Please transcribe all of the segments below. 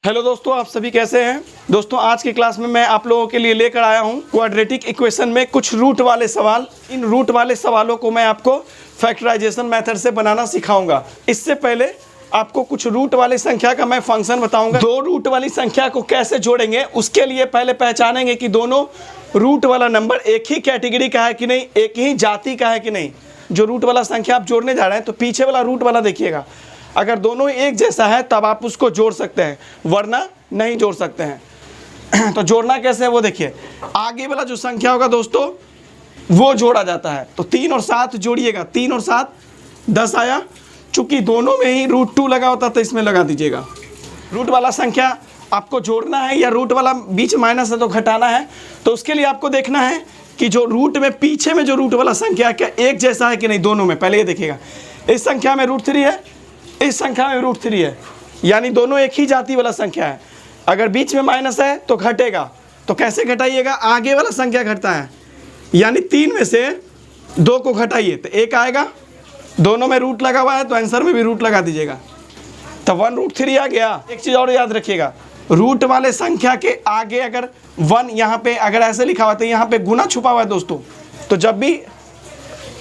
Hello दोस्तों, आप सभी कैसे हैं। दोस्तों आज की क्लास में मैं आप लोगों के लिए लेकर आया हूं क्वाड्रेटिक इक्वेशन में कुछ रूट वाले सवाल। इन रूट वाले सवालों को मैं आपको फैक्टराइजेशन मेथड से बनाना सिखाऊंगा। इससे पहले आपको कुछ रूट वाली संख्या का मैं फंक्शन बताऊंगा। दो रूट वाली संख्या को कैसे जोड़ेंगे उसके लिए पहले पहचानेंगे कि दोनों रूट वाला नंबर एक ही कैटेगरी का है कि नहीं, एक ही जाति का है कि नहीं। जो रूट वाला संख्या आप जोड़ने जा रहे हैं तो पीछे वाला रूट वाला देखिएगा, अगर दोनों एक जैसा है तब आप उसको जोड़ सकते हैं, वरना नहीं जोड़ सकते हैं। तो जोड़ना कैसे है वो देखिए। आगे वाला जो संख्या होगा दोस्तों वो जोड़ा जाता है। तो 3 और 7 जोड़िएगा, 3 और 7 10 आया। चूंकि दोनों में ही √2 लगा होता तो इसमें लगा दीजिएगा। रूट वाला संख्या आपको जोड़ना है या रूट वाला बीच माइनस है तो घटाना है। तो उसके लिए आपको देखना है कि जो रूट में पीछे में जो रूट वाला संख्या क्या एक जैसा है कि नहीं, दोनों में। पहले ये देखिएगा, इस संख्या में √3 है, इस संख्या में √3 है, यानी दोनों एक ही जाति वाला संख्या है। अगर बीच में माइनस है तो घटेगा। तो कैसे घटाइएगा, आगे वाला संख्या घटता है, यानी 3 में से 2 को घटाइए तो 1 आएगा। दोनों में रूट लगा हुआ है तो आंसर में भी रूट लगा दीजिएगा, तो 1√3 आ गया। एक चीज़ और याद रखिएगा, रूट वाले संख्या के आगे अगर 1 यहाँ पे अगर ऐसे लिखा हुआ तो यहाँ पे गुना छुपा हुआ है दोस्तों। तो जब भी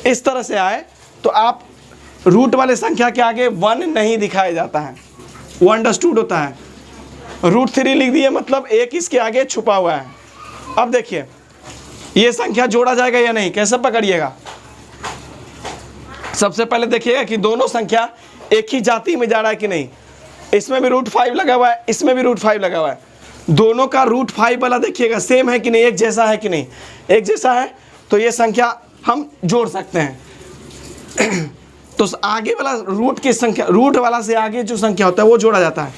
इस तरह से आए तो आप रूट वाले संख्या के आगे 1 नहीं दिखाया जाता है, वो अंडरस्टूड होता है। √3 लिख दिए मतलब 1 इसके आगे छुपा हुआ है। अब देखिए ये संख्या जोड़ा जाएगा या नहीं, कैसे पकड़िएगा। सबसे पहले देखिएगा कि दोनों संख्या एक ही जाति में जा रहा है कि नहीं। इसमें भी √5 लगा हुआ है, इसमें भी √5 लगा हुआ है। दोनों का √5 वाला देखिएगा सेम है कि नहीं, एक जैसा है कि नहीं। एक जैसा है तो ये संख्या हम जोड़ सकते हैं। तो आगे वाला रूट की संख्या, रूट वाला से आगे जो संख्या होता है वो जोड़ा जाता है।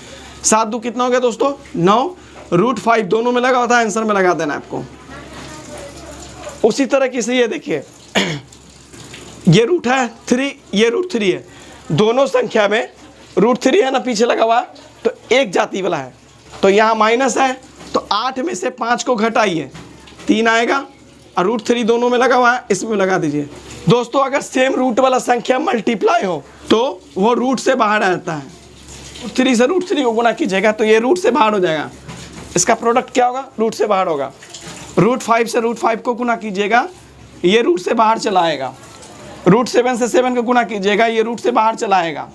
7 2 कितना हो गया दोस्तों, 9। √5 दोनों में लगा होता है, आंसर में लगा देना है आपको। उसी तरह से ये देखिए, ये रूट है 3, ये √3 है। दोनों संख्या में √3 है ना पीछे लगा हुआ, तो एक जाति वाला है। तो यहाँ माइनस है तो 8 में से 5 को घटाइए, 3 आएगा। और √3 दोनों में लगा हुआ है, इसमें लगा दीजिए। दोस्तों अगर सेम रूट वाला संख्या मल्टीप्लाई हो तो वो रूट से बाहर आ जाता है। √3 से √3 को गुना कीजिएगा तो ये रूट से बाहर हो जाएगा। इसका प्रोडक्ट क्या होगा, रूट से बाहर होगा। √5 से √5 को गुना कीजिएगा, ये रूट से बाहर चला आएगा। √7 से 7 को गुना कीजिएगा, ये रूट से बाहर चला आएगा।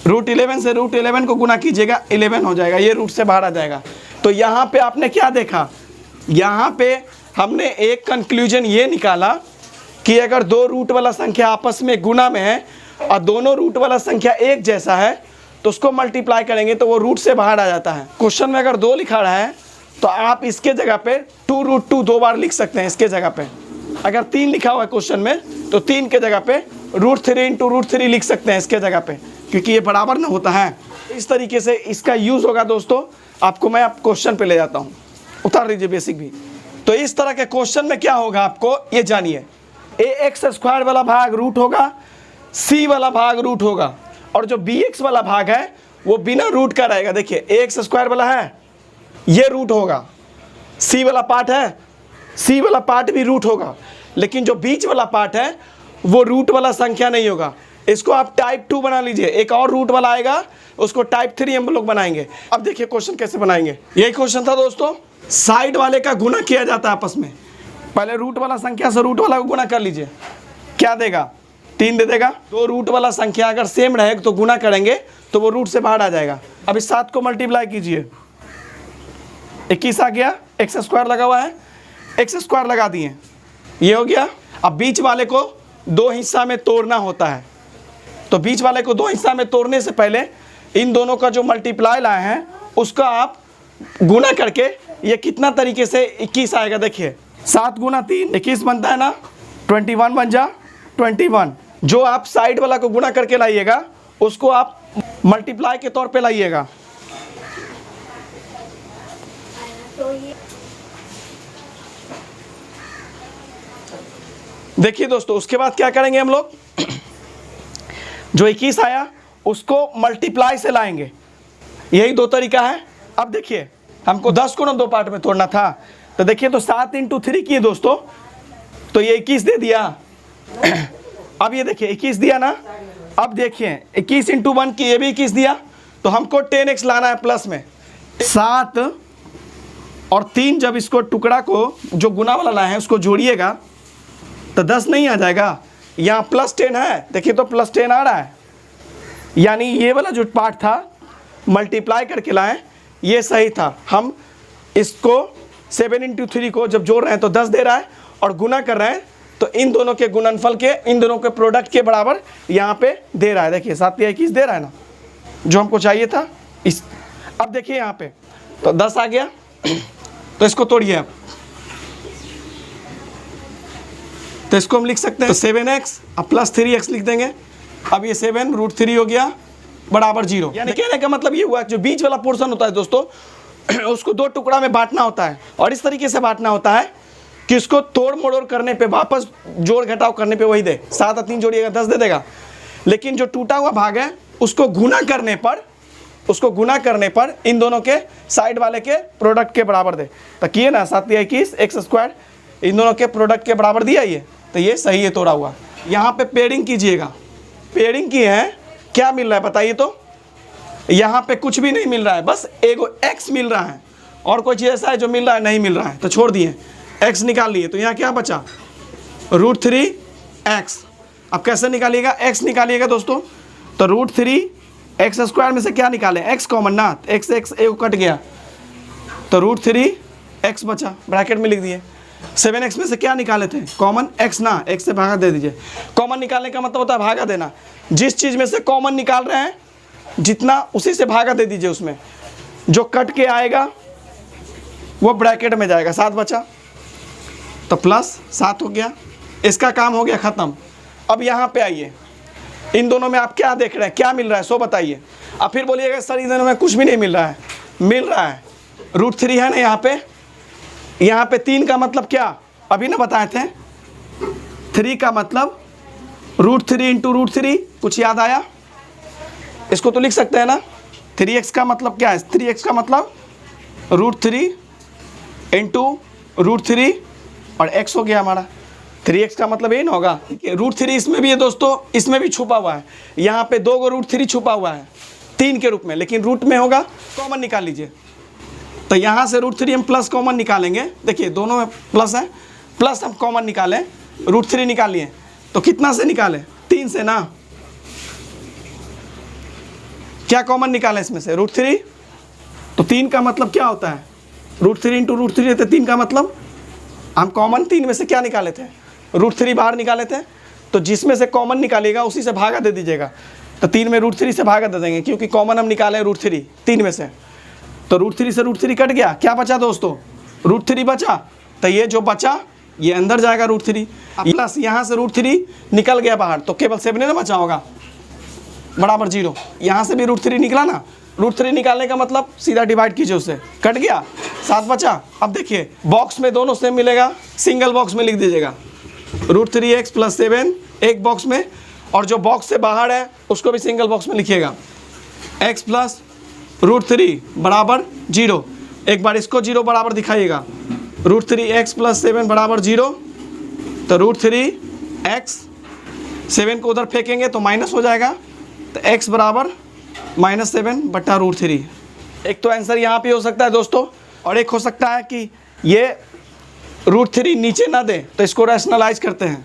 √11 से √11 को गुना कीजिएगा, 11 हो जाएगा, ये रूट से बाहर आ जाएगा। तो यहाँ पे आपने क्या देखा, यहाँ पे हमने एक कंक्लूजन ये निकाला कि अगर दो रूट वाला संख्या आपस में गुना में है और दोनों रूट वाला संख्या एक जैसा है तो उसको मल्टीप्लाई करेंगे तो वो रूट से बाहर आ जाता है। क्वेश्चन में अगर 2 लिखा रहा है तो आप इसके जगह पे 2√2 2 बार लिख सकते हैं इसके जगह पे। अगर 3 लिखा हुआ है क्वेश्चन में तो 3 के जगह पे √3 × √3 लिख सकते हैं इसके जगह पे, क्योंकि ये बराबर ना होता है। इस तरीके से इसका यूज़ होगा दोस्तों। आपको मैं आप क्वेश्चन पे ले जाता हूँ, उतार लीजिए बेसिक भी। तो इस तरह के क्वेश्चन में क्या होगा आपको ये जानिए। ax² वाला भाग रूट होगा, c वाला भाग रूट होगा, और जो bx वाला भाग है वो बिना रूट का रहेगा। देखिए ax² वाला है ये रूट होगा, c वाला पार्ट है, c वाला पार्ट भी रूट होगा, लेकिन जो बीच वाला पार्ट है वो रूट वाला संख्या नहीं होगा। इसको आप टाइप 2 बना लीजिए। एक और रूट वाला आएगा उसको टाइप 3 हम लोग बनाएंगे। अब देखिए क्वेश्चन कैसे बनाएंगे। यही क्वेश्चन था दोस्तों। साइड वाले का गुना किया जाता है आपस में। पहले रूट वाला संख्या से रूट वाला को गुना कर लीजिए, क्या देगा, 3 दे देगा। दो रूट वाला संख्या अगर सेम रहे तो गुना करेंगे तो वो रूट से बाहर आ जाएगा। अब इस 7 को मल्टीप्लाई कीजिए, 21 आ गया। x² लगा हुआ है, x² लगा दिए, ये हो गया। अब बीच वाले को 2 हिस्सा में तोड़ना होता है, तो बीच वाले को 2 हिस्सा में तोड़ने से पहले इन दोनों का जो मल्टीप्लाई लाए हैं उसका आप गुना करके ये कितना तरीके से 21 आएगा। देखिए 7 × 3 21 बनता है ना, 21 बन जा 21। जो आप साइड वाला को गुना करके लाइएगा उसको आप मल्टीप्लाई के तौर पे लाइएगा। देखिए दोस्तों उसके बाद क्या करेंगे हम लोग, जो 21 आया उसको मल्टीप्लाई से लाएंगे। यही 2 तरीका है। अब देखिए हमको 10 को ना 2 पार्ट में तोड़ना था, तो देखिए तो 7 × 3 किए दोस्तों, तो ये 21 दे दिया। अब ये देखिए 21 दिया ना। अब देखिए 21 × 1 की ये भी 21 दिया, तो हमको 10x लाना है प्लस में। 7 और 3 जब इसको टुकड़ा को जो गुना वाला लाए हैं उसको जोड़िएगा तो 10 नहीं आ जाएगा। यहाँ +10 है, देखिए तो +10 आ रहा है, यानी ये वाला जो पार्ट था मल्टीप्लाई करके लाएं, ये सही था। हम इसको 7 × 3 को जब जोड़ रहे हैं तो 10 दे रहा है, और गुना कर रहे हैं तो इन दोनों के गुणनफल के, इन दोनों के प्रोडक्ट के बराबर यहाँ पे दे रहा है। देखिए 7 × 21 दे रहा है ना, जो हमको चाहिए था। इस अब देखिए यहाँ पे तो 10 आ गया, तो इसको तोड़िए आप, तो इसको हम लिख सकते हैं तो 7x अब +3x लिख देंगे। अब ये 7 √3 हो गया बराबर 0। यानी कहने का मतलब ये हुआ कि जो बीच वाला पोर्शन होता है दोस्तों उसको 2 टुकड़ा में बांटना होता है, और इस तरीके से बांटना होता है कि उसको तोड़ मोड़ करने पे, वापस जोड़ घटाव करने पे वही दे। 7 और 3 जोड़िएगा 10 दे देगा, लेकिन जो टूटा हुआ भाग है उसको गुना करने पर इन दोनों के साइड वाले के प्रोडक्ट के बराबर दे। तो किए ना 7 × 21 x², इन दोनों के प्रोडक्ट के बराबर दिया ये, तो ये सही है तोड़ा हुआ। यहाँ पे पेयरिंग कीजिएगा, पेयरिंग की है, क्या मिल रहा है बताइए तो। यहाँ पे कुछ भी नहीं मिल रहा है, बस एगो x मिल रहा है, और कोई चीज़ ऐसा है जो मिल रहा है नहीं मिल रहा है, तो छोड़ दिए, x निकाल लिए। तो यहाँ क्या बचा √3x। अब कैसे निकालिएगा, x निकालिएगा दोस्तों, तो √3x² में से क्या निकालें, x कॉमन ना, x एगो कट गया तो √3x बचा, ब्रैकेट में लिख दिए। 7x में से क्या निकाले थे कॉमन, x ना, x से भागा दे दीजिए। कॉमन निकालने का मतलब होता है भागा देना, जिस चीज़ में से कॉमन निकाल रहे हैं जितना उसी से भागा दे दीजिए, उसमें जो कट के आएगा वो ब्रैकेट में जाएगा। 7 बचा तो +7 हो गया, इसका काम हो गया ख़त्म। अब यहाँ पे आइए, इन दोनों में आप क्या देख रहे हैं, क्या मिल रहा है सो बताइए। अब फिर बोलिएगा सर इन दोनों में कुछ भी नहीं मिल रहा है, मिल रहा है। √3 है ना यहाँ पे 3 का मतलब क्या अभी ना बताए थे, 3 का मतलब √3 × √3, कुछ याद आया, इसको तो लिख सकते हैं ना। 3x का मतलब क्या है, 3x का मतलब √3 × √3 और x हो गया हमारा। 3x का मतलब यही ना होगा। √3 इसमें भी है दोस्तों, इसमें भी छुपा हुआ है, यहाँ पे 2 गो √3 छुपा हुआ है 3 के रूप में, लेकिन रूट में होगा, कॉमन निकाल लीजिए। तो यहाँ से √3 हम प्लस कॉमन निकालेंगे, देखिए दोनों में प्लस है, प्लस हम कॉमन निकालें, √3 निकालिए तो कितना से निकालें, 3 से ना। क्या कॉमन निकालें इसमें से, √3, तो 3 का मतलब क्या होता है, √3 × √3 रहते 3 का मतलब हम कॉमन 3 में से क्या निकाले थे, √3 बाहर निकाले थे, तो जिसमें से कॉमन निकालेगा उसी से भागा दे दीजिएगा। तो 3 में √3 से भागा दे देंगे, क्योंकि कॉमन हम निकाले √3 3 में से, तो √3 से √3 कट गया, क्या बचा दोस्तों, √3 बचा। तो ये जो बचा ये अंदर जाएगा √3, प्लस यहाँ से √3 निकल गया बाहर, तो केवल 7 ना बचा होगा बराबर 0। यहाँ से भी √3 निकला ना, √3 निकालने का मतलब सीधा डिवाइड कीजिए, उससे कट गया, 7 बचा। अब देखिए बॉक्स में दोनों सेम मिलेगा, सिंगल बॉक्स में लिख दीजिएगा √3x + 7 एक बॉक्स में, और जो बॉक्स से बाहर है उसको भी सिंगल बॉक्स में लिखिएगा, x + √3 बराबर 0। एक बार इसको 0 बराबर दिखाइएगा, √3x + 7 बराबर 0, तो √3x 7 को उधर फेंकेंगे तो माइनस हो जाएगा, तो x बराबर -7 बटा √3। एक तो आंसर यहाँ पे हो सकता है दोस्तों, और एक हो सकता है कि ये √3 नीचे ना दे, तो इसको रैशनलाइज करते हैं,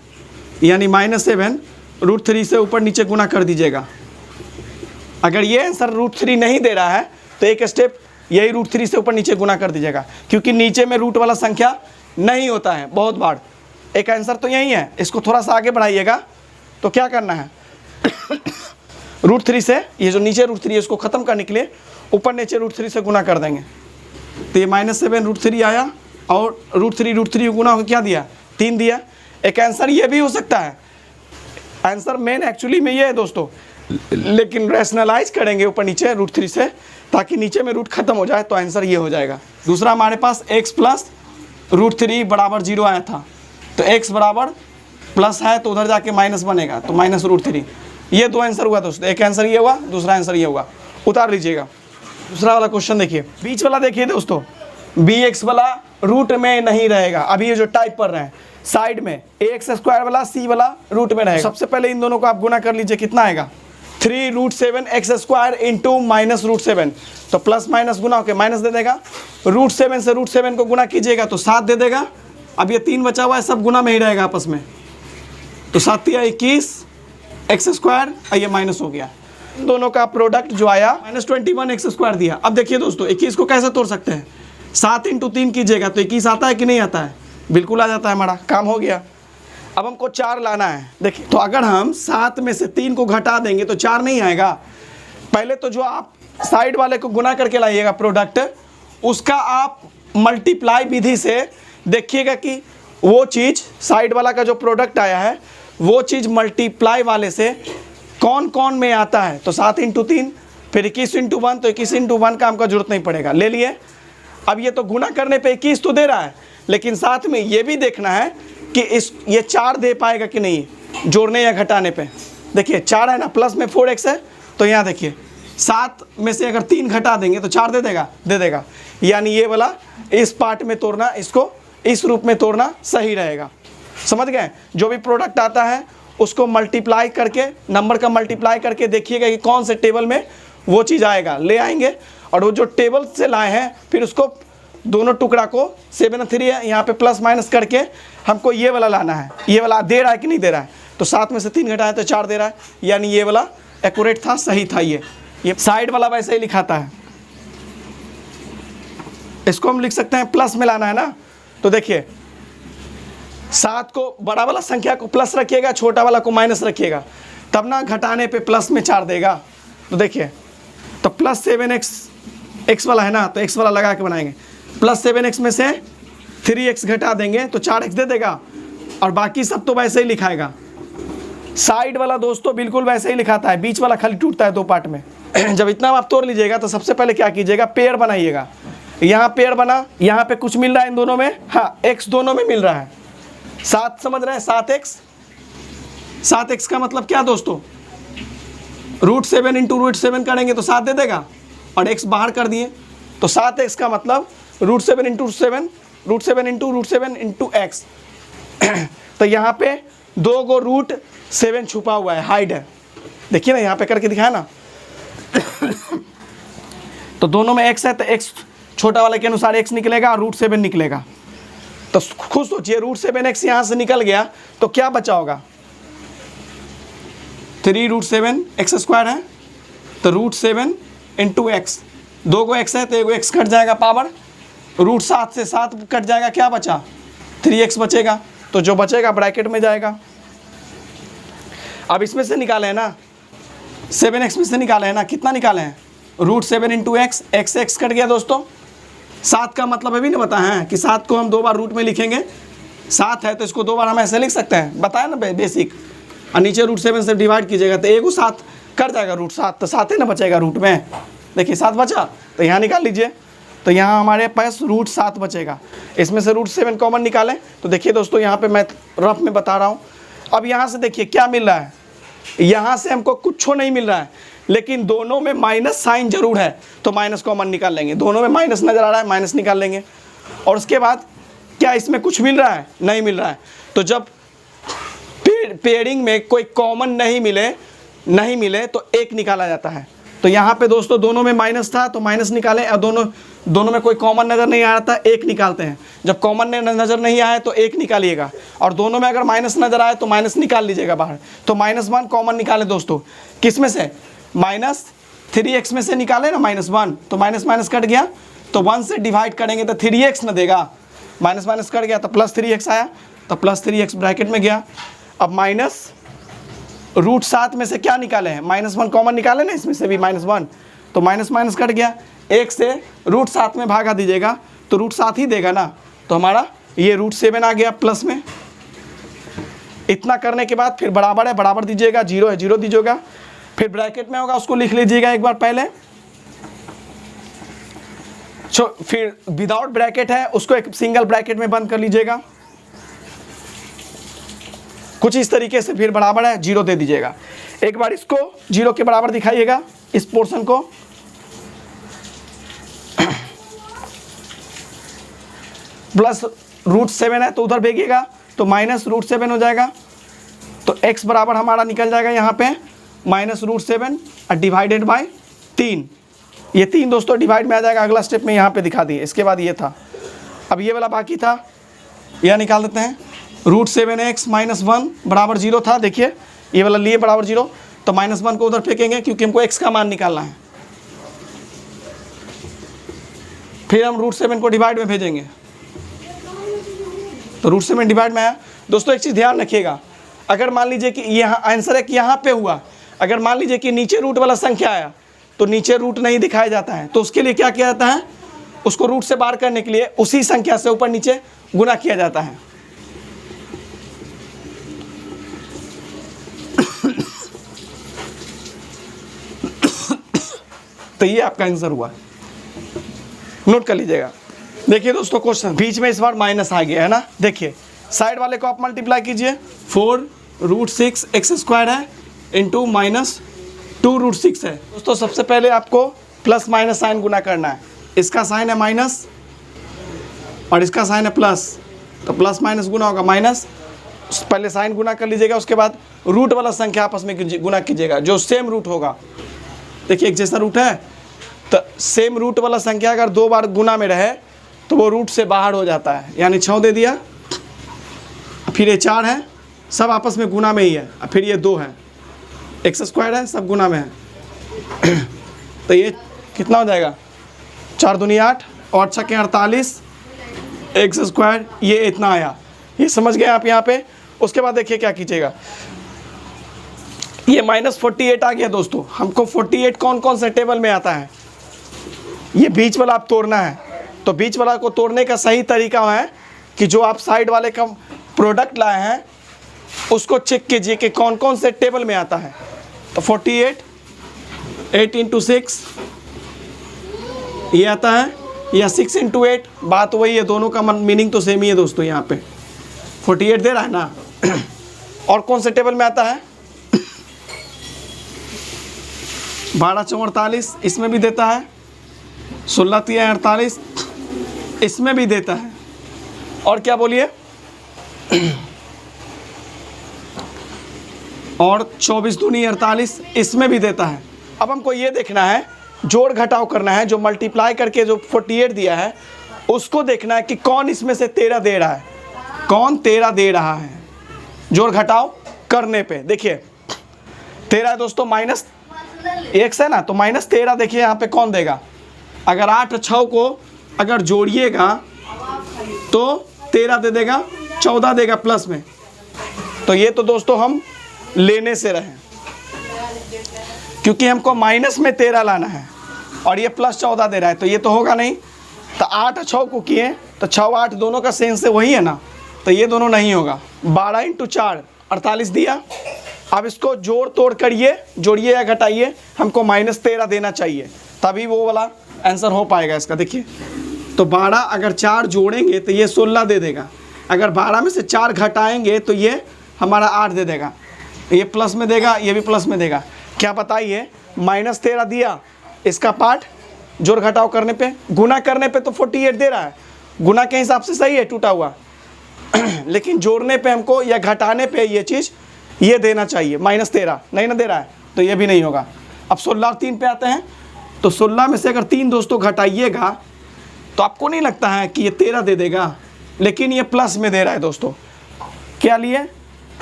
यानी -7 √3 से ऊपर नीचे गुना कर दीजिएगा। अगर ये आंसर √3 नहीं दे रहा है तो एक स्टेप यही √3 से ऊपर नीचे गुना कर दीजिएगा, क्योंकि नीचे में रूट वाला संख्या नहीं होता है बहुत बार। एक आंसर तो यही है, इसको थोड़ा सा आगे बढ़ाइएगा। तो क्या करना है √3 से ये जो नीचे √3 है उसको ख़त्म करने के लिए ऊपर नीचे √3 से गुना कर देंगे, तो ये -7 √3 आया, और √3 गुना हो क्या दिया, 3 दिया। एक आंसर ये भी हो सकता है, आंसर मेन एक्चुअली में ये है दोस्तों, लेकिन रैशनलाइज करेंगे ऊपर नीचे √3 से, ताकि नीचे में रूट खत्म हो जाए, तो आंसर ये हो जाएगा। दूसरा हमारे पास x + √3 बराबर 0 आया था, तो x बराबर प्लस है तो उधर जाके माइनस बनेगा, तो -√3। ये 2 आंसर हुआ दोस्तों, एक आंसर ये हुआ, दूसरा आंसर ये हुआ, उतार लीजिएगा। दूसरा वाला क्वेश्चन देखिए, बीच वाला देखिए दोस्तों, bx वाला रूट में नहीं रहेगा। अभी ये जो टाइप कर रहे हैं साइड में ax² वाला c वाला रूट में रहेगा। सबसे पहले इन दोनों को आप गुना कर लीजिए, कितना आएगा, 3√7 एक्स स्क्वायर इंटू -√7, तो प्लस माइनस गुना होके माइनस दे देगा। √7 से √7 को गुना कीजिएगा तो 7 दे देगा। अब ये 3 बचा हुआ है, सब गुना में ही रहेगा आपस में, तो 7 या 21 एक्स स्क्वायर, ये माइनस हो गया। दोनों का प्रोडक्ट जो आया -21 एक्स स्क्वायर दिया। अब देखिए दोस्तों 21 को कैसे तोड़ सकते हैं, 7 × 3 कीजिएगा तो 21 आता है कि नहीं आता है, बिल्कुल आ जाता है, हमारा काम हो गया। अब हमको 4 लाना है। देखिए तो अगर हम 7 में से 3 को घटा देंगे तो 4 नहीं आएगा। पहले तो जो आप साइड वाले को गुना करके लाइएगा प्रोडक्ट, उसका आप मल्टीप्लाई विधि से देखिएगा कि वो चीज़ साइड वाला का जो प्रोडक्ट आया है वो चीज़ मल्टीप्लाई वाले से कौन कौन में आता है। तो 7 × 3 फिर 21 × 1, तो 21 × 1 का हमको जरूरत नहीं पड़ेगा, ले लिए। अब ये तो गुना करने पे 21 तो दे रहा है, लेकिन साथ में ये भी देखना है कि ये 4 दे पाएगा कि नहीं जोड़ने या घटाने पे। देखिए 4 है ना, प्लस में 4x है, तो यहाँ देखिए 7 में से अगर 3 घटा देंगे तो 4 दे देगा। यानी ये वाला इस पार्ट में तोड़ना, इसको इस रूप में तोड़ना सही रहेगा। समझ गए? जो भी प्रोडक्ट आता है उसको मल्टीप्लाई करके, नंबर का मल्टीप्लाई करके देखिएगा कि कौन से टेबल में वो चीज़ आएगा, ले आएंगे। और वो जो टेबल से लाए हैं फिर उसको दोनों टुकड़ा को 7 और 3 है, यहाँ पे प्लस माइनस करके हमको ये वाला लाना है। ये वाला दे रहा है कि नहीं दे रहा है, तो 7 में से 3 घटाए तो 4 दे रहा है, यानी ये वाला एक्यूरेट था, सही था। ये साइड वाला वैसे ही लिखाता है, इसको हम लिख सकते हैं प्लस में लाना है ना। तो देखिए 7 को बड़ा वाला संख्या को प्लस रखिएगा, छोटा वाला को माइनस रखिएगा, तब ना घटाने पे प्लस में 4 देगा। तो देखिए तो +7x x वाला है ना, तो x वाला लगा के बनाएंगे। +7x में से 3x घटा देंगे तो 4x दे देगा, और बाकी सब तो वैसे ही लिखाएगा। साइड वाला दोस्तों बिल्कुल वैसे ही लिखाता है, बीच वाला खाली टूटता है 2 पार्ट में। जब इतना आप तोड़ लीजिएगा तो सबसे पहले क्या कीजिएगा, पेड़ बनाइएगा। यहाँ पेड़ बना, यहाँ पे कुछ मिल रहा है इन दोनों में, हाँ x दोनों में मिल रहा है। 7 समझ रहे हैं, 7x का मतलब क्या दोस्तों, √7 × √7 करेंगे तो 7 दे देगा, और x बाहर कर दिए तो 7x का मतलब √7 × 7, √7 × √7 × x। तो यहाँ पे 2 गो √7 छुपा हुआ है, हाइड है, देखिए ना यहाँ पे करके दिखाया ना। तो दोनों में x है तो x छोटा वाले के अनुसार x निकलेगा और √7 निकलेगा। तो खुद सोचिए √7x यहाँ से निकल गया तो क्या बचा होगा, 3√7 एक्स स्क्वायर है, तो √7 × x, 2 गो x है तो 1 x कट जाएगा पावर, √7 से 7 कट जाएगा, क्या बचा 3x बचेगा, तो जो बचेगा ब्रैकेट में जाएगा। अब इसमें से निकाले हैं ना, 7x में से निकाले हैं ना, कितना निकाले हैं, √7 × x, x कट गया दोस्तों। 7 का मतलब अभी नहीं बताया है कि 7 को हम 2 बार रूट में लिखेंगे, 7 है तो इसको 2 बार हम ऐसे लिख सकते हैं, बताया ना बेसिक। और नीचे √7 से डिवाइड कीजिएगा तो 1 7 कट जाएगा, √7 तो 7 ही ना बचेगा रूट में। देखिए 7 बचा तो यहाँ निकाल लीजिए, तो यहाँ हमारे पास √7 बचेगा। इसमें से √7 कॉमन निकालें तो देखिए दोस्तों यहाँ पे मैं रफ में बता रहा हूँ। अब यहाँ से देखिए क्या मिल रहा है, यहाँ से हमको कुछ नहीं मिल रहा है, लेकिन दोनों में माइनस साइन जरूर है, तो माइनस कॉमन निकाल लेंगे। दोनों में माइनस नज़र आ रहा है, माइनस निकाल लेंगे। और उसके बाद क्या इसमें कुछ मिल रहा है, नहीं मिल रहा है, तो जब पेयरिंग में कोई कॉमन नहीं मिले तो 1 निकाला जाता है। तो यहाँ पे दोस्तों दोनों में माइनस था तो माइनस निकालें, और दोनों में कोई कॉमन नज़र नहीं आ रहा था, 1 निकालते हैं। जब कॉमन नज़र नहीं आए तो 1 निकालिएगा, और दोनों में अगर माइनस नज़र आए तो माइनस निकाल लीजिएगा बाहर। तो -1 कॉमन निकालें दोस्तों, किस में से, -3x में से निकाले ना -1, तो माइनस कट गया, तो 1 से डिवाइड करेंगे तो 3x न देगा, माइनस कट गया तो +3x आया, तो +3x ब्रैकेट में गया। अब -√7 में से क्या निकाले हैं, -1 कॉमन निकाले ना, इसमें से भी -1, तो माइनस कट गया, 1 से √7 में भागा दीजिएगा तो √7 ही देगा ना, तो हमारा ये √7 आ गया प्लस में। इतना करने के बाद फिर बराबर है, बराबर दीजिएगा, 0 है 0 दीजिएगा, फिर ब्रैकेट में होगा उसको लिख लीजिएगा एक बार पहले। फिर विदाउट ब्रैकेट है उसको एक सिंगल ब्रैकेट में बंद कर लीजिएगा, कुछ इस तरीके से। फिर बराबर है 0 दे दीजिएगा। एक बार इसको 0 के बराबर दिखाइएगा, इस पोर्शन को, प्लस √7 है तो उधर भेजिएगा तो -√7 हो जाएगा, तो x बराबर हमारा निकल जाएगा यहाँ पे माइनस रूट 7 डिवाइडेड बाय 3। ये 3 दोस्तों डिवाइड में आ जाएगा। अगला स्टेप में यहाँ पे दिखा दिए। इसके बाद ये था, अब ये वाला बाकी था, यह निकाल देते हैं। रूट 7x माइनस 1 बराबर 0 था। देखिए ये वाला लिए बराबर 0, तो -1 को उधर फेंकेंगे क्योंकि हमको x का मान निकालना है। फिर हम रूट 7 को डिवाइड में भेजेंगे, तो रूट 7 डिवाइड में आया। दोस्तों एक चीज़ ध्यान रखिएगा, अगर मान लीजिए कि यहाँ आंसर है कि यहाँ पे हुआ, अगर मान लीजिए कि नीचे रूट वाला संख्या आया तो नीचे रूट नहीं दिखाया जाता है, तो उसके लिए क्या किया जाता है, उसको रूट से बाहर करने के लिए उसी संख्या से ऊपर नीचे गुना किया जाता है। तो ये आपका आंसर हुआ, नोट कर लीजिएगा। देखिए दोस्तों क्वेश्चन बीच में इस बार माइनस आ गया है ना। देखिए साइड वाले को आप मल्टीप्लाई कीजिए, 4 रूट 6 एक्स स्क्वायर है इंटू माइनस 2 रूट 6 है। दोस्तों सबसे पहले आपको प्लस माइनस साइन गुना करना है। इसका साइन है माइनस और इसका साइन है प्लस, तो प्लस माइनस गुना होगा माइनस। पहले साइन गुना कर लीजिएगा, उसके बाद रूट वाला संख्या आपस में गुना कीजिएगा जो सेम रूट होगा। देखिए एक जैसा रूट है, तो सेम रूट वाला संख्या अगर 2 बार गुना में रहे तो वो रूट से बाहर हो जाता है, यानी 6 दे दिया, फिर ये 4 है, सब आपस में गुना में ही है, फिर ये 2 है, एक्स स्क्वायर है, सब गुना में है। तो ये कितना हो जाएगा, 4 दूनी 8 और 6 के 48 एक्स स्क्वायर, ये इतना आया। ये समझ गए आप यहाँ पे। उसके बाद देखिए क्या कीजिएगा, ये -48 आ गया दोस्तों। हमको 48 कौन कौन से टेबल में आता है, ये बीच वाला आप तोड़ना है। तो बीच वाला को तोड़ने का सही तरीका है कि जो आप साइड वाले का प्रोडक्ट लाए हैं उसको चेक कीजिए कि कौन कौन से टेबल में आता है। तो 48 8 × 6 ये आता है, या 6 × 8, बात वही है, दोनों का मीनिंग तो सेम ही है दोस्तों। यहाँ पे 48 दे रहा है ना। और कौन से टेबल में आता है, 12 × 4 48, इसमें भी देता है, 16 × 3 48, इसमें भी देता है, और क्या बोलिए, और 24 दूनी 48, इसमें भी देता है। अब हमको ये देखना है, जोड़ घटाव करना है, जो मल्टीप्लाई करके जो 48 दिया है उसको देखना है कि कौन इसमें से 13 दे रहा है, कौन 13 दे रहा है जोड़ घटाव करने पे। देखिए 13 है दोस्तों, माइनस x है ना, तो -13 देखिए यहाँ पे कौन देगा। अगर 8 और 6 को अगर जोड़िएगा तो 13 दे देगा, 14 देगा प्लस में। तो ये तो दोस्तों हम लेने से रहे, क्योंकि हमको माइनस में 13 लाना है और ये प्लस 14 दे रहा है, तो ये तो होगा नहीं। तो 8 और 6 को किए तो 6 8 दोनों का सेंस से वही है ना, तो ये दोनों नहीं होगा। 12 × 4 48 दिया। अब इसको जोड़ तोड़ करिए, जोड़िए या घटाइए, हमको -13 देना चाहिए, तभी वो वाला आंसर हो पाएगा इसका। देखिए तो 12 अगर 4 जोड़ेंगे तो ये 16 दे देगा, अगर 12 में से 4 घटाएंगे तो ये हमारा 8 दे देगा, ये प्लस में देगा, ये भी प्लस में देगा। क्या बताइए, -13 दिया, इसका पार्ट जोड़ घटाव करने पे, गुना करने पे तो 48 दे रहा है, गुना के हिसाब से सही है टूटा हुआ। लेकिन जोड़ने पे हमको या घटाने पे ये चीज़ ये देना चाहिए, -13 नहीं ना दे रहा है, तो ये भी नहीं होगा। अब 16 और 3 पे आते हैं, तो 16 में से अगर 3 दोस्तों घटाइएगा तो आपको नहीं लगता है कि ये 13 दे देगा, लेकिन ये प्लस में दे रहा है दोस्तों। क्या लिए,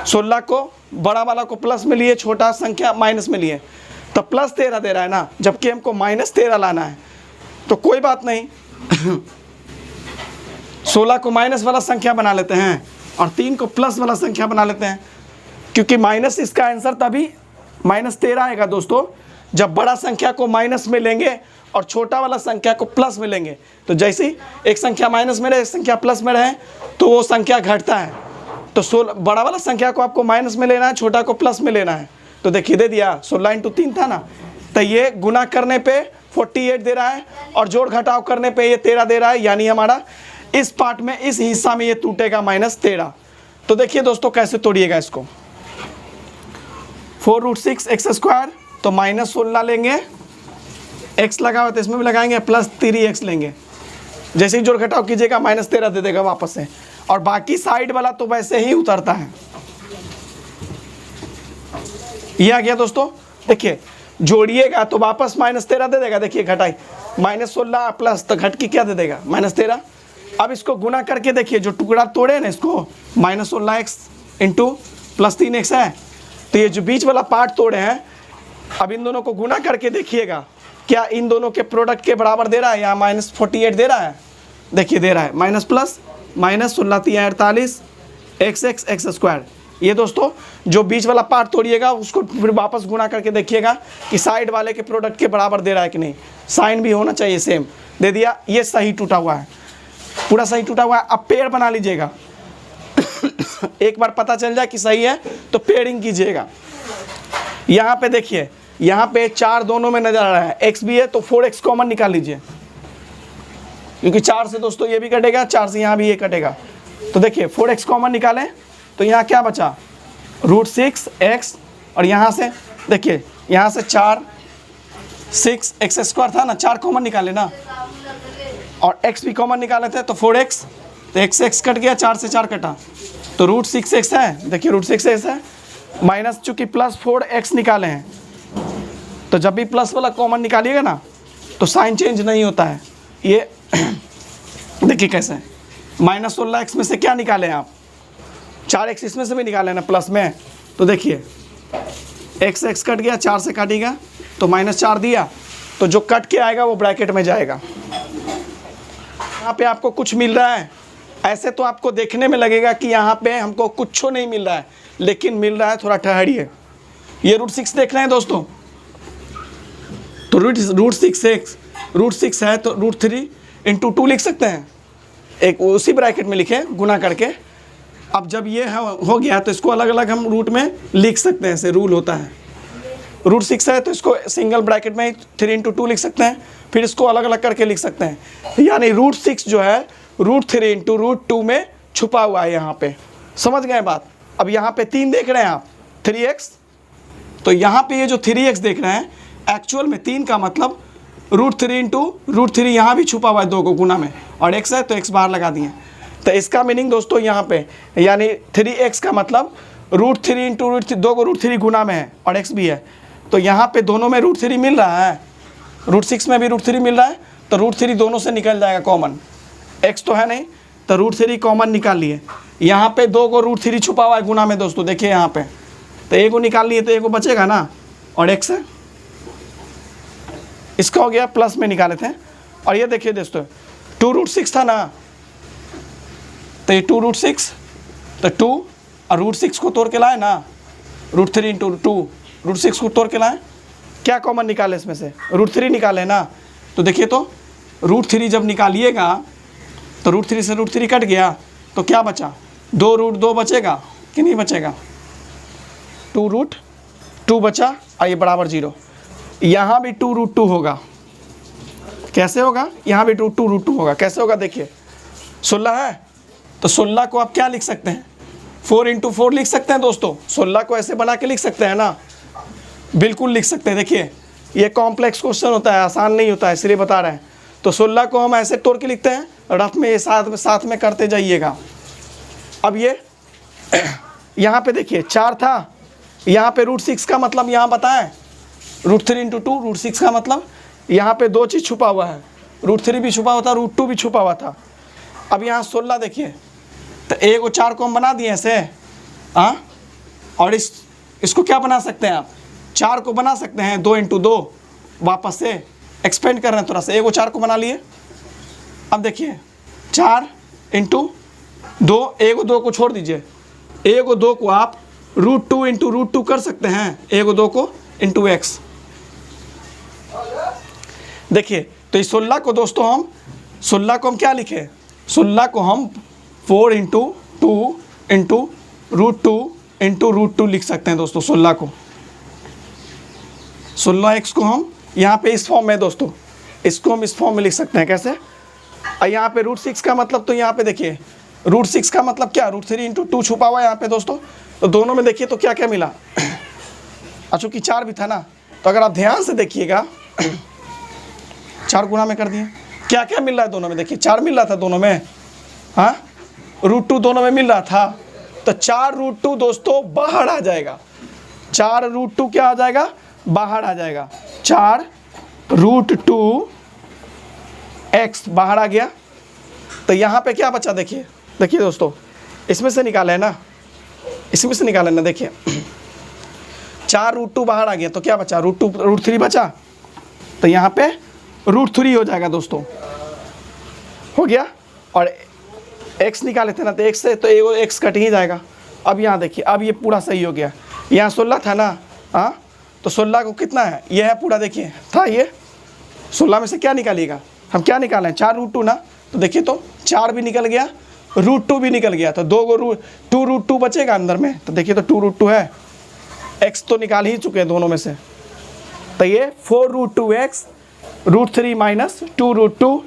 16 को बड़ा वाला को प्लस में लिए, छोटा संख्या माइनस में लिए, तो +13 दे रहा है ना, जबकि हमको -13 लाना है। तो कोई बात नहीं, 16 को माइनस वाला संख्या बना लेते हैं और 3 को प्लस वाला संख्या बना लेते हैं, क्योंकि माइनस इसका आंसर तभी -13 आएगा दोस्तों जब बड़ा संख्या को माइनस में लेंगे और छोटा वाला संख्या को प्लस में लेंगे। तो जैसे ही एक संख्या माइनस में रहे, एक संख्या प्लस में रहे, तो वो संख्या घटता है। तो 16 बड़ा वाला संख्या को आपको माइनस में लेना है, छोटा को प्लस में लेना है। तो देखिए दे दिया, 16 × 3 था ना, तो ये गुना करने पे 48 दे रहा है और जोड़ घटाव करने पे ये 13 दे रहा है, यानी हमारा इस पार्ट में, इस हिस्सा में ये टूटेगा -13। तो देखिए दोस्तों कैसे तोड़िएगा इसको, 4 √ 6 एक्स स्क्वायर, तो -16 लेंगे, x लगा हुआ तो इसमें भी लगाएंगे, +3x लेंगे। जैसे ही जोड़ घटाव कीजिएगा -13 दे देगा वापस से, और बाकी साइड वाला तो वैसे ही उतरता है। ये आ गया दोस्तों देखिए जोड़िएगा तो वापस -13 दे देगा। देखिए घटाई -16 प्लस तो घट के क्या दे देगा -13। अब इसको गुना करके देखिए, जो टुकड़ा तोड़े ना इसको, -16x इंटू +3x है, तो ये जो बीच वाला पार्ट तोड़े हैं, अब इन दोनों को गुना करके देखिएगा क्या इन दोनों के प्रोडक्ट के बराबर दे रहा है, यहाँ -48 दे रहा है। देखिए दे रहा है माइनस प्लस -16×3=48 x² ये दोस्तों जो बीच वाला पार्ट तोड़िएगा उसको फिर वापस गुना करके देखिएगा कि साइड वाले के प्रोडक्ट के बराबर दे रहा है कि नहीं। साइन भी होना चाहिए सेम, दे दिया, ये सही टूटा हुआ है, पूरा सही टूटा हुआ है। अब पेड़ बना लीजिएगा एक बार पता चल जाए कि सही है तो पेयरिंग कीजिएगा। यहाँ पे देखिए, यहाँ पे 4 दोनों में नजर आ रहा है, x भी है तो 4x कॉमन निकाल लीजिए, क्योंकि 4 से दोस्तों ये भी कटेगा, 4 से यहाँ भी ये कटेगा। तो देखिए 4x कॉमन निकालें तो यहाँ क्या बचा, √6x, और यहाँ से देखिए यहाँ से 4 6x² था ना, 4 कॉमन निकाले ना, और x भी कॉमन निकाले थे तो 4x, तो x कट गया, 4 से 4 कटा तो √6x है। देखिए √6x है, माइनस चूँकि +4x निकाले हैं, तो जब भी प्लस वाला कॉमन निकालिएगा ना तो साइन चेंज नहीं होता है। ये देखिए कैसे, -16x में से क्या निकालें आप, 4x इसमें से भी निकाले ना प्लस में, तो देखिए x कट गया, 4 से काटिएगा तो -4 दिया, तो जो कट के आएगा वो ब्रैकेट में जाएगा। यहाँ पे आपको कुछ मिल रहा है, ऐसे तो आपको देखने में लगेगा कि यहाँ पे हमको कुछ नहीं मिल रहा है, लेकिन मिल रहा है, थोड़ा ठहरिए। ये √6 देख रहे हैं दोस्तों, तो √6 है तो √3 × 2 लिख सकते हैं, एक उसी ब्रैकेट में लिखे गुना करके। अब जब ये हो गया तो इसको अलग अलग हम रूट में लिख सकते हैं, ऐसे रूल होता है। √6 है तो इसको सिंगल ब्रैकेट में 3 × 2 लिख सकते हैं, फिर इसको अलग अलग करके लिख सकते हैं। यानी √6 जो है √3 × √2 में छुपा हुआ है यहाँ पे, समझ गए बात। अब यहाँ पे 3 देख रहे हैं आप, 3x, तो यहाँ पे ये जो 3x देख रहे हैं एक्चुअल में 3 का मतलब √3 × √3 यहाँ भी छुपा हुआ है 2 को गुना में, और x है तो x बाहर लगा दिए। तो इसका मीनिंग दोस्तों यहाँ पे यानी 3x का मतलब √3 × √3, 2 को √3 गुना में है और x भी है, तो यहाँ पे दोनों में √3 मिल रहा है, √6 में भी √3 मिल रहा है, तो √3 दोनों से निकल जाएगा कॉमन, x तो है नहीं, तो √3 कॉमन निकाल लिए। यहाँ पे 2 को √3 छुपा हुआ है गुना में दोस्तों, देखिए यहाँ पे, तो एक को निकाल लिए तो एक को बचेगा ना, और x है, इसका हो गया प्लस में निकाले थे। और ये देखिए दोस्तों 2√6 था ना, तो ये 2√6, तो 2 और √6 को तोड़ के लाए ना, √3 × 2, √6 को तोड़ के लाए, क्या कॉमन निकाले इसमें से, √3 निकाले ना। तो देखिए तो √3 जब निकालिएगा तो √3 से √3 कट गया, तो क्या बचा, 2√2 बचेगा कि नहीं बचेगा, 2√2 बचा, और ये बराबर 0। यहाँ भी 2√2 होगा, कैसे होगा, यहाँ भी 2√2 होगा, कैसे होगा, देखिए 16 है तो 16 को आप क्या लिख सकते हैं, 4 × 4 लिख सकते हैं दोस्तों, 16 को ऐसे बना के लिख सकते हैं ना, बिल्कुल लिख सकते हैं। देखिए ये कॉम्प्लेक्स क्वेश्चन होता है, आसान नहीं होता है, इसलिए बता रहे हैं। तो 16 को हम ऐसे तोड़ के लिखते हैं, रफ में ये साथ में करते जाइएगा। अब ये यहाँ पे देखिए 4 था, यहाँ पे √6 का मतलब यहाँ बताएं, √3 × 2, √6 का मतलब यहाँ पे 2 चीज़ छुपा हुआ है, √3 भी छुपा हुआ था, √2 भी छुपा हुआ था। अब यहाँ 16 देखिए, तो एक और 4 को हम बना दिए ऐसे, हाँ, और इसको क्या बना सकते हैं आप, 4 को बना सकते हैं 2 × 2, वापस से एक्सपेंड कर रहे हैं थोड़ा सा, एक और 4 को बना लिए। अब देखिए 4 × 2, एक और 2 को छोड़ दीजिए, एक और 2 को आप √2 × √2 कर सकते हैं, एक और 2 को × x। देखिए तो इस 16 को दोस्तों हम 16 को हम क्या लिखे, 16 को हम 4 × 2 × √2 × √2 लिख सकते हैं दोस्तों। 16 को 16x को हम यहाँ पे इस फॉर्म में दोस्तों, इसको हम इस फॉर्म में लिख सकते हैं, कैसे, और यहाँ पे √6 का मतलब, तो यहाँ पे देखिए √6 का मतलब क्या, √3 × 2 छुपा हुआ है यहाँ पे दोस्तों, तो दोनों में देखिए तो क्या क्या मिला, चूँकि 4 भी था ना, तो अगर आप ध्यान से देखिएगा 4 गुना में कर दिए, क्या क्या मिल रहा है दोनों में, देखिए 4 मिल रहा था दोनों में, हाँ, √2 दोनों में मिल रहा था, तो 4√2 दोस्तों बाहर आ जाएगा, 4√2 क्या आ जाएगा, बाहर आ जाएगा, 4√2x बाहर आ गया। तो यहाँ पे क्या बचा, देखिए देखिए दोस्तों, इसमें से निकाले है ना, इसमें से निकाले ना, देखिए 4√2 बाहर आ गया तो क्या बचा, √3 बचा। तो यहाँ पे √3 हो जाएगा दोस्तों, हो गया। और x निकाले थे ना, तो x से तो x कट ही जाएगा। अब यहाँ देखिए, अब ये पूरा सही हो गया। यहाँ 16 था ना, हाँ, तो 16 को कितना है, ये है पूरा, देखिए था ये 16 में से क्या निकालिएगा, हम क्या निकालें, 4√2 ना, तो देखिए तो 4 भी निकल गया, √2 भी निकल गया, तो 2√2 बचेगा अंदर में। तो देखिए तो 2√2 है, x तो निकाल ही चुके हैं दोनों में से। तो ये 4√2x √3 माइनस 2√2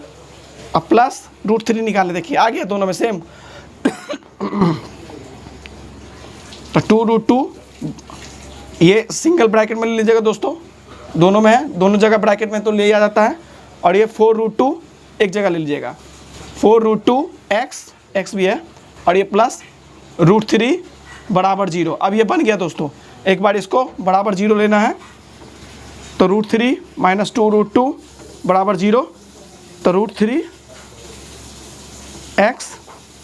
अब प्लस √3 निकाले, देखिए आ गया दोनों में सेम। तो 2√2 ये सिंगल ब्रैकेट में ले लीजिएगा दोस्तों, दोनों में है, दोनों जगह ब्रैकेट में तो ले आ जाता है। और ये 4√2 एक जगह ले लीजिएगा, 4√2x भी है, और ये प्लस √3 बराबर 0। अब ये बन गया दोस्तों, एक बार इसको बराबर 0 लेना है, तो √3 माइनस 2√2 बराबर 0। तो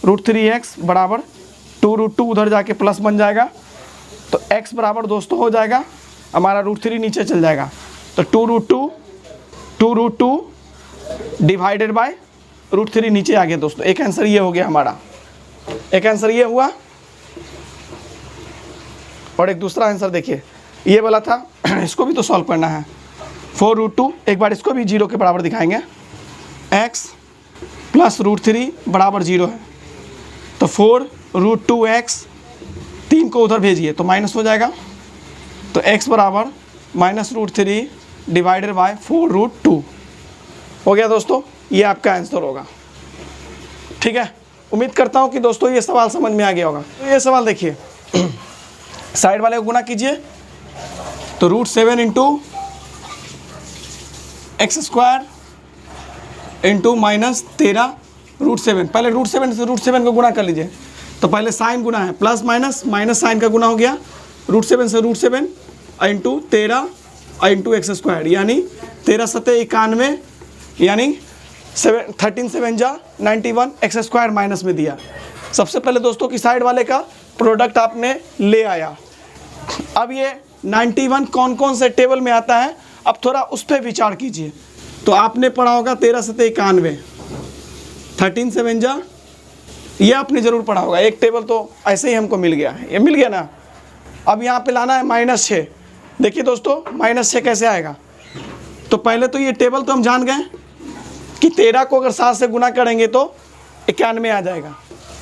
√3x बराबर 2√2 उधर जाके प्लस बन जाएगा। तो x बराबर दोस्तों हो जाएगा हमारा √3 नीचे चल जाएगा, तो 2√2 डिवाइडेड बाय √3 नीचे आ गया दोस्तों। एक आंसर ये हो गया हमारा, एक आंसर ये हुआ। और एक दूसरा आंसर देखिए, ये वाला था, इसको भी तो सॉल्व करना है। 4√2 एक बार इसको भी 0 के बराबर दिखाएंगे, x प्लस √3 बराबर 0 है, तो 4√2x 3 को उधर भेजिए तो माइनस हो जाएगा। तो x बराबर माइनस √3 डिवाइडेड बाय 4√2 हो गया दोस्तों, ये आपका आंसर होगा। ठीक है, उम्मीद करता हूँ कि दोस्तों ये सवाल समझ में आ गया होगा। तो ये सवाल देखिए, साइड वाले को गुना कीजिए, तो √7 इंटू x² इंटू माइनस 13 √7। पहले √7 से √7 को गुना कर लीजिए, तो पहले साइन गुना है, प्लस माइनस माइनस साइन का गुना हो गया, √7 से √7 इंटू 13 इंटू x², यानी 13 सत्ते 91, यानी 13 7 जा 91, x² माइनस में दिया। सबसे पहले दोस्तों की साइड वाले का प्रोडक्ट आपने ले आया। अब ये 91 कौन कौन से टेबल में आता है, अब थोड़ा उस पर विचार कीजिए। तो आपने पढ़ा होगा 13 सत्ते 91, 13 7 जा, ये आपने ज़रूर पढ़ा होगा। एक टेबल तो ऐसे ही हमको मिल गया है, ये मिल गया ना। अब यहाँ पे लाना है -6। देखिए दोस्तों -6 कैसे आएगा, तो पहले तो ये टेबल तो हम जान गए कि 13 को अगर 7 से गुना करेंगे तो 91 आ जाएगा,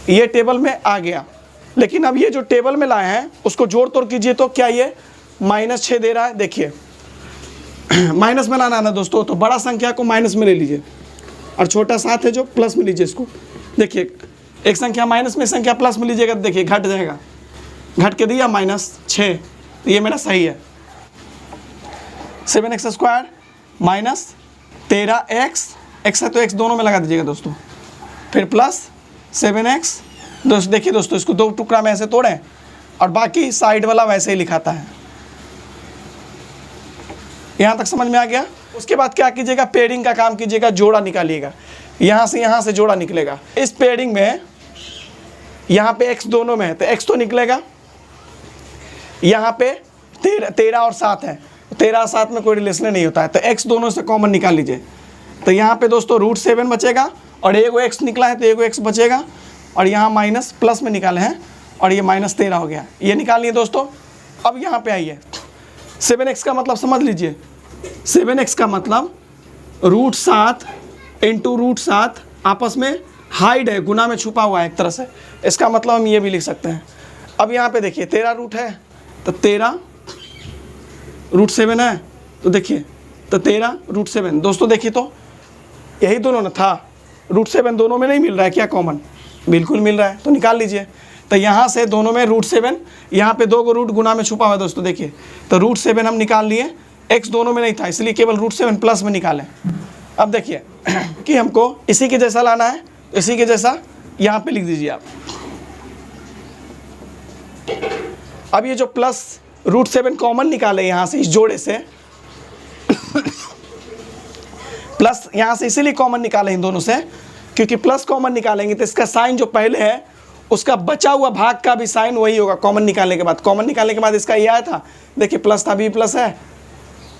ये टेबल में आ गया। लेकिन अब ये जो टेबल में लाए हैं उसको जोड़ तोड़ कीजिए, तो क्या ये -6 दे रहा है, देखिए माइनस में लाना है ना दोस्तों, तो बड़ा संख्या को माइनस में ले लीजिए और छोटा 7 है जो प्लस में लीजिए इसको। देखिए एक संख्या माइनस में, संख्या प्लस में लीजिएगा, तो देखिए घट जाएगा, घट के दिया -6, तो ये मेरा सही है। 7x² माइनस 13x, x है तो x दोनों में लगा दीजिएगा दोस्तों, फिर प्लस 7x। दोस्तों देखिए दोस्तों, इसको 2 टुकड़ा में ऐसे तोड़ें और बाकी साइड वाला वैसे ही लिखाता है। यहाँ तक समझ में आ गया। उसके बाद क्या कीजिएगा, पेयरिंग का काम कीजिएगा, जोड़ा निकालिएगा, यहाँ से जोड़ा निकलेगा। इस पेयरिंग में यहाँ पे x दोनों में है तो x तो निकलेगा, यहाँ पे 13 और 7 है, 13 और 7 में कोई रिलेशन नहीं होता है, तो x दोनों से कॉमन निकाल लीजिए। तो यहाँ पे दोस्तों √7 बचेगा और एगो x निकला है तो एगो x बचेगा, और यहाँ माइनस प्लस में निकाले हैं और ये -13 हो गया, ये निकाल लिए दोस्तों। अब यहाँ पे आइए, 7x का मतलब समझ लीजिए, 7x का मतलब √7 इंटू √7 आपस में हाइड है, गुना में छुपा हुआ है एक तरह से, इसका मतलब हम ये भी लिख सकते हैं। अब यहाँ पे देखिए 13 रूट है तो 13 √7 है, तो देखिए तो 13 √7 दोस्तों, देखिए तो यही दोनों ना था, √7 दोनों में नहीं मिल रहा है क्या कॉमन, बिल्कुल मिल रहा है, तो निकाल लीजिए। तो यहाँ से दोनों में √7, यहाँ पे 2 को रूट गुना में छुपा हुआ है दोस्तों, देखिए तो √7 हम निकाल लिए, x दोनों में नहीं था इसलिए केवल √7 प्लस में निकालें। अब देखिए कि हमको इसी के जैसा लाना है, इसी के जैसा यहाँ पे लिख दीजिए आप। अब ये जो प्लस √7 कॉमन निकाले यहाँ से, इस जोड़े से प्लस यहाँ से इसीलिए कॉमन निकाले इन दोनों से, क्योंकि प्लस कॉमन निकालेंगे तो इसका साइन जो पहले है उसका बचा हुआ भाग का भी साइन वही होगा कॉमन निकालने के बाद। कॉमन निकालने के बाद इसका ये आया था, देखिए प्लस था, अभी प्लस है।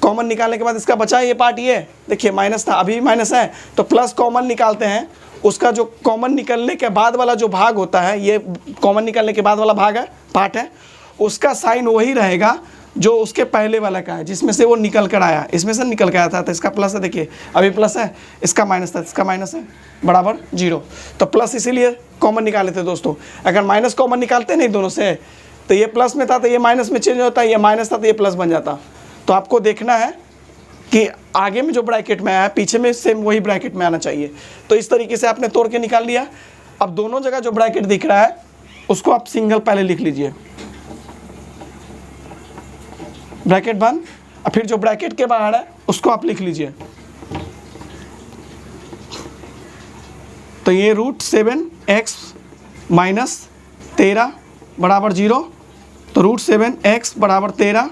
कॉमन निकालने के बाद इसका बचा ये पार्ट, ये देखिए माइनस था, अभी माइनस है। तो प्लस कॉमन निकालते हैं, उसका जो कॉमन निकलने के बाद वाला जो भाग होता है, ये कॉमन निकालने के बाद वाला भाग है, पार्ट है, उसका साइन वही रहेगा जो उसके पहले वाला का है, जिसमें से वो निकल कर आया, इसमें से निकल कर आया था। तो इसका प्लस है, देखिए अभी प्लस है, इसका माइनस था, इसका माइनस है, बराबर 0। तो प्लस इसीलिए कॉमन निकाले थे दोस्तों। अगर माइनस कॉमन निकालते नहीं दोनों से, तो ये प्लस में था तो ये माइनस में चेंज होता है, ये माइनस था तो ये प्लस बन जाता। तो आपको देखना है कि आगे में जो ब्रैकेट में आया है पीछे में सेम वही ब्रैकेट में आना चाहिए। तो इस तरीके से आपने तोड़ के निकाल लिया। अब दोनों जगह जो ब्रैकेट दिख रहा है उसको आप सिंगल पहले लिख लीजिए, ब्रैकेट बंद, और फिर जो ब्रैकेट के बाहर है उसको आप लिख लीजिए। तो ये √7x माइनस 13 बराबर 0। तो √7x बराबर 13,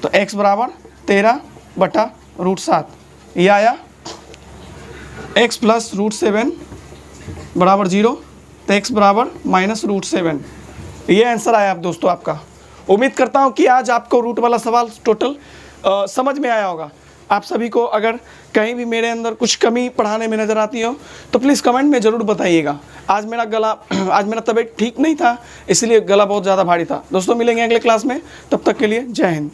तो x बराबर 13 बटा √7, ये आया। x प्लस √7 बराबर 0, तो x बराबर माइनस √7, ये आंसर आया आप दोस्तों आपका। उम्मीद करता हूँ कि आज आपको रूट वाला सवाल टोटल समझ में आया होगा। आप सभी को अगर कहीं भी मेरे अंदर कुछ कमी पढ़ाने में नज़र आती हो तो प्लीज़ कमेंट में ज़रूर बताइएगा। आज मेरा तबीयत ठीक नहीं था, इसलिए गला बहुत ज़्यादा भारी था। दोस्तों मिलेंगे अगले क्लास में, तब तक के लिए जय हिंद।